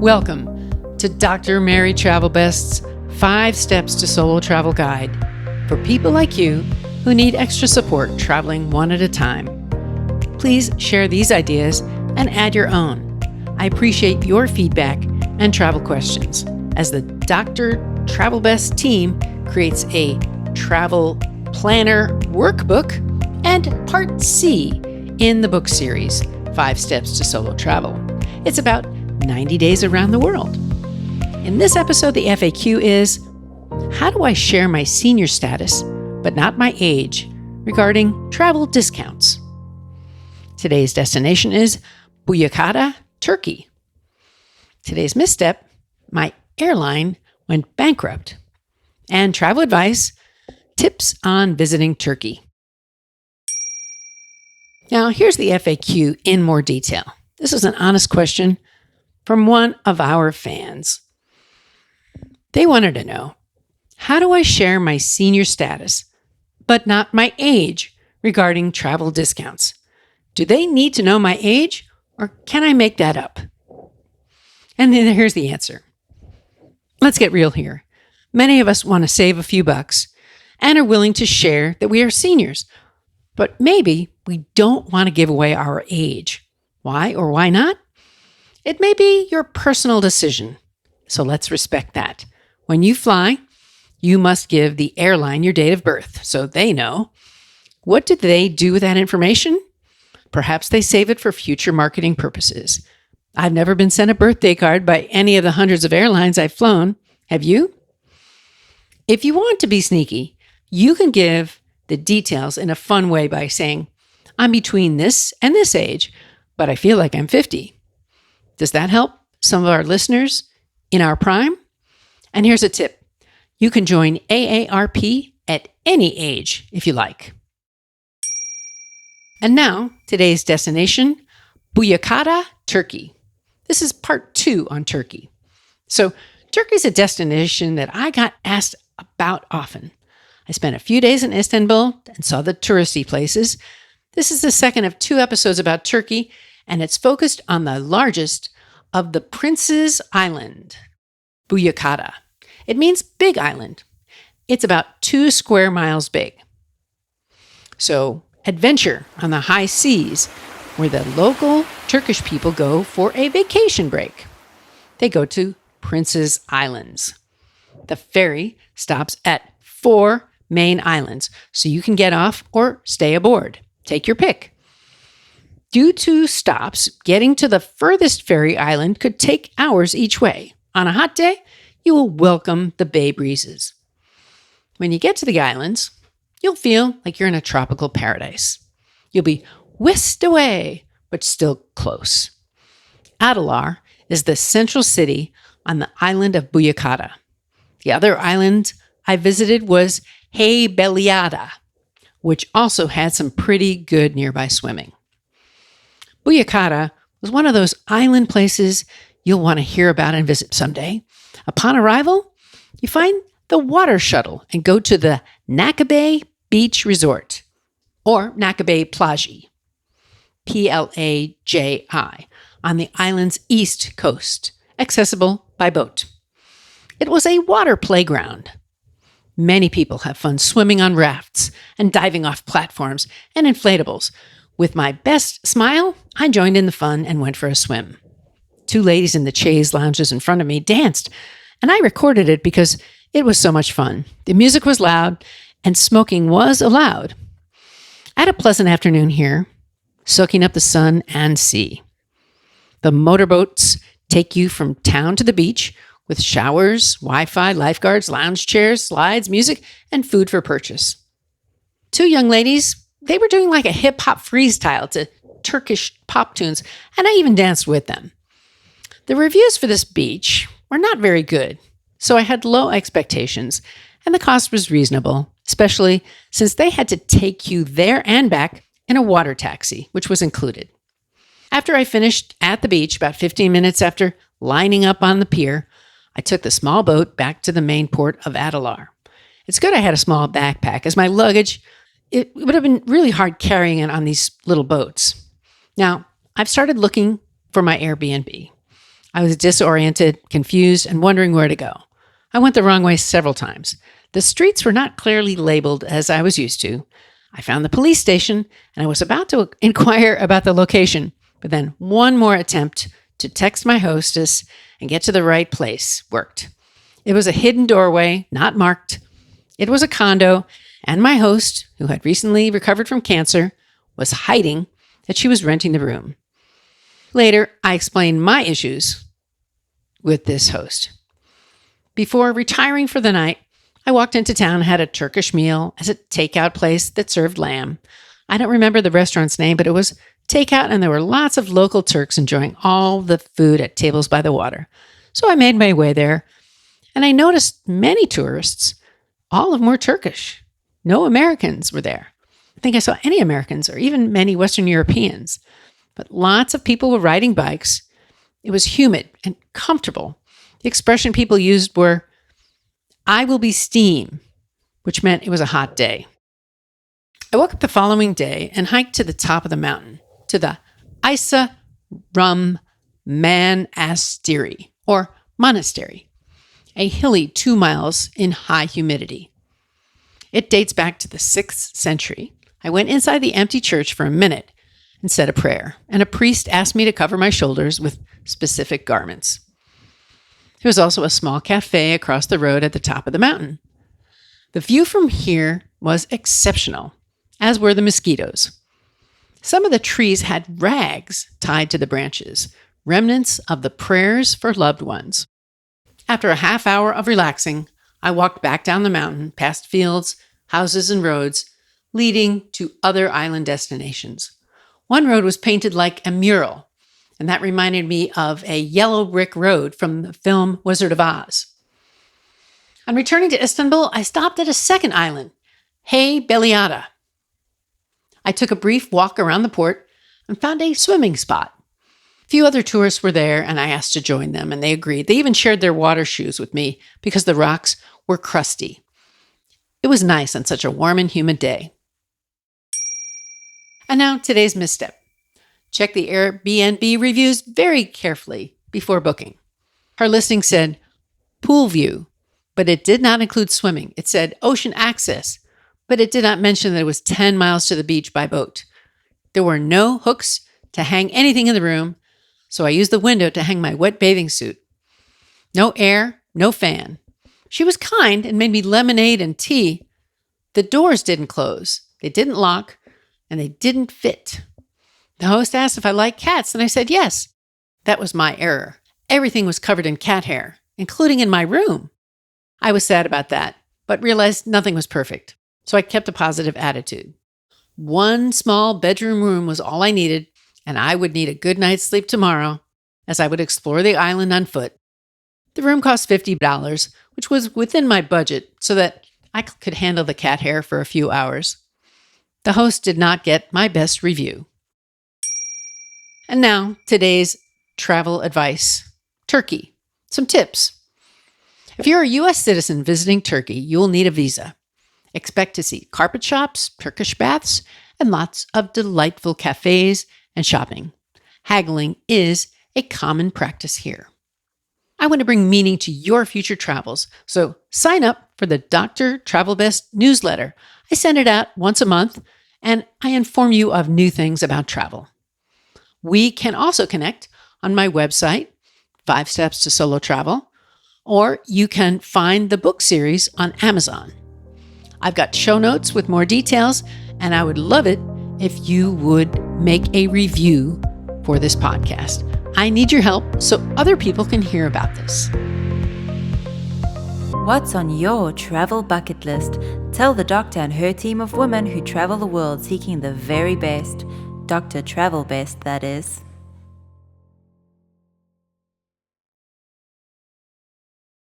Welcome to Dr. Mary Travelbest's 5 Steps to Solo Travel Guide for people like you who need extra support traveling one at a time. Please share these ideas and add your own. I appreciate your feedback and travel questions as the Dr. Travelbest team creates a travel planner workbook and Part C in the book series, 5 Steps to Solo Travel. It's about 90 days around the world. In this episode, the FAQ is, how do I share my senior status, but not my age, regarding travel discounts? Today's destination is Buyacada, Turkey. Today's misstep, my airline went bankrupt. And travel advice, tips on visiting Turkey. Now, here's the FAQ in more detail. This is an honest question from one of our fans. They wanted to know, how do I share my senior status, but not my age, regarding travel discounts? Do they need to know my age, or can I make that up? And then here's the answer. Let's get real here. Many of us want to save a few bucks and are willing to share that we are seniors, but maybe we don't want to give away our age. Why or why not? It may be your personal decision, so let's respect that. When you fly, you must give the airline your date of birth so they know. What did they do with that information? Perhaps they save it for future marketing purposes. I've never been sent a birthday card by any of the hundreds of airlines I've flown. Have you? If you want to be sneaky, you can give the details in a fun way by saying, I'm between this and this age, but I feel like I'm 50. Does that help some of our listeners in our prime? And here's a tip. You can join AARP at any age if you like. And now, today's destination, Buyacada, Turkey. This is part 2 on Turkey. So, Turkey's a destination that I got asked about often. I spent a few days in Istanbul and saw the touristy places. This is the second of 2 episodes about Turkey, and it's focused on the largest of the Prince's Island, Buyacada. It means big island. It's about 2 square miles big. So, adventure on the high seas, where the local Turkish people go for a vacation break. They go to Prince's Islands. The ferry stops at 4 main islands, so you can get off or stay aboard. Take your pick. Due to stops, getting to the furthest ferry island could take hours each way. On a hot day, you will welcome the bay breezes. When you get to the islands, you'll feel like you're in a tropical paradise. You'll be whisked away, but still close. Adalar is the central city on the island of Buyacada. The other island I visited was Heybeliada, which also had some pretty good nearby swimming. Buyacada was one of those island places you'll want to hear about and visit someday. Upon arrival, you find the water shuttle and go to the Nakabe Beach Resort, or Nakabe Plaji, Plaji, on the island's east coast, accessible by boat. It was a water playground. Many people have fun swimming on rafts and diving off platforms and inflatables. With my best smile, I joined in the fun and went for a swim. 2 ladies in the chaise lounges in front of me danced, and I recorded it because it was so much fun. The music was loud, and smoking was allowed. I had a pleasant afternoon here, soaking up the sun and sea. The motorboats take you from town to the beach with showers, Wi-Fi, lifeguards, lounge chairs, slides, music, and food for purchase. 2 young ladies, they were doing like a hip-hop freestyle to Turkish pop tunes, and I even danced with them. The reviews for this beach were not very good, so I had low expectations, and the cost was reasonable, especially since they had to take you there and back in a water taxi, which was included. After I finished at the beach, about 15 minutes after lining up on the pier, I took the small boat back to the main port of Adalar. It's good I had a small backpack, as my luggage, it would have been really hard carrying it on these little boats. Now, I've started looking for my Airbnb. I was disoriented, confused, and wondering where to go. I went the wrong way several times. The streets were not clearly labeled as I was used to. I found the police station, and I was about to inquire about the location, but then one more attempt to text my hostess and get to the right place worked. It was a hidden doorway, not marked. It was a condo, and my host, who had recently recovered from cancer, was hiding that she was renting the room. Later, I explained my issues with this host. Before retiring for the night, I walked into town and had a Turkish meal at a takeout place that served lamb. I don't remember the restaurant's name, but it was takeout, and there were lots of local Turks enjoying all the food at tables by the water. So I made my way there, and I noticed many tourists. All of them were Turkish. No Americans were there. I think I saw any Americans or even many Western Europeans. But lots of people were riding bikes. It was humid and comfortable. The expression people used were, "I will be steam," which meant it was a hot day. I woke up the following day and hiked to the top of the mountain, to the Isa Rum Manastiri, or monastery, a hilly 2 miles in high humidity. It dates back to the 6th century. I went inside the empty church for a minute and said a prayer, and a priest asked me to cover my shoulders with specific garments. There was also a small cafe across the road at the top of the mountain. The view from here was exceptional, as were the mosquitoes. Some of the trees had rags tied to the branches, remnants of the prayers for loved ones. After a half hour of relaxing, I walked back down the mountain, past fields, houses, and roads, leading to other island destinations. One road was painted like a mural, and that reminded me of a yellow brick road from the film Wizard of Oz. On returning to Istanbul, I stopped at a second island, Buyacada. I took a brief walk around the port and found a swimming spot. A few other tourists were there, and I asked to join them, and they agreed. They even shared their water shoes with me because the rocks were crusty. It was nice on such a warm and humid day. And now today's misstep. Check the Airbnb reviews very carefully before booking. Her listing said pool view, but it did not include swimming. It said ocean access, but it did not mention that it was 10 miles to the beach by boat. There were no hooks to hang anything in the room, so I used the window to hang my wet bathing suit. No air, no fan. She was kind and made me lemonade and tea. The doors didn't close, they didn't lock, and they didn't fit. The host asked if I liked cats, and I said yes. That was my error. Everything was covered in cat hair, including in my room. I was sad about that, but realized nothing was perfect, so I kept a positive attitude. One small bedroom room was all I needed, and I would need a good night's sleep tomorrow as I would explore the island on foot. The room cost $50, which was within my budget so that I could handle the cat hair for a few hours. The host did not get my best review. And now, today's travel advice. Turkey. Some tips. If you're a U.S. citizen visiting Turkey, you will need a visa. Expect to see carpet shops, Turkish baths, and lots of delightful cafes and shopping. Haggling is a common practice here. I want to bring meaning to your future travels, so sign up for the Dr. Travelbest newsletter. I send it out once a month, and I inform you of new things about travel. We can also connect on my website, 5 Steps to Solo Travel, or you can find the book series on Amazon. I've got show notes with more details, and I would love it if you would make a review for this podcast. I need your help so other people can hear about this. What's on your travel bucket list? Tell the doctor and her team of women who travel the world seeking the very best. Dr. Travelbest, that is.